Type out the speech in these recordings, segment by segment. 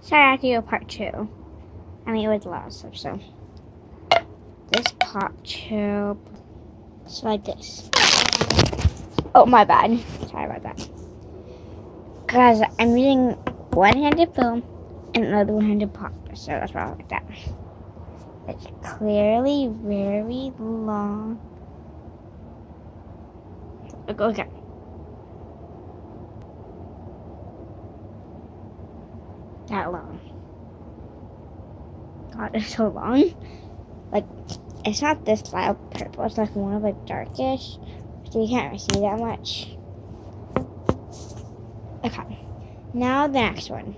Sorry, I have to do a part 2. I mean, it was a lot of stuff, so. This pop tube. It's like this. Oh, my bad. Sorry about that. Because I'm using one-handed film and another one-handed pop, so that's why I like that. It's clearly very long. Okay. That long. God, it's so long. Like, it's not this loud purple. It's like more of a darkish, so you can't really see that much. Okay. Now the next one.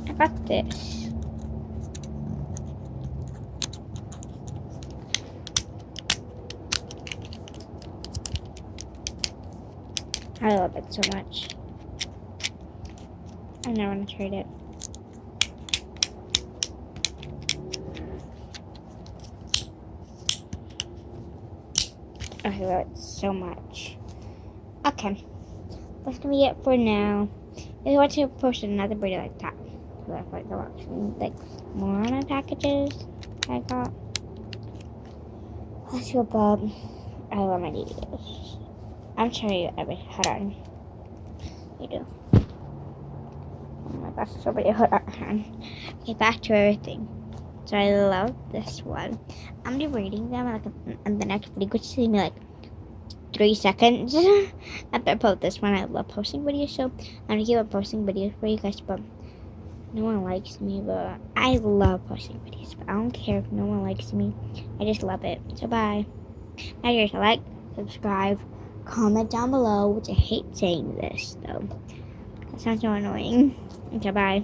I got this. I love it so much. I never want to trade it. I love it so much. Okay. That's gonna be it for now. If you want to post another video like that, like the like more on the packages I got. Let's go, Bob. I love my videos. I'm showing you everything. Hold on. You do. Oh my gosh, so many. Hold on. Okay, back to everything. So I love this one. I'm gonna be reading them like in the next video, which will me like 3 seconds after I post this one. I love posting videos, so I'm gonna keep on posting videos for you guys, but no one likes me, but I love posting videos, but I don't care if no one likes me. I just love it. So bye. Now you guys like, subscribe, comment down below, which I hate saying this though. That sounds so annoying. Okay, bye.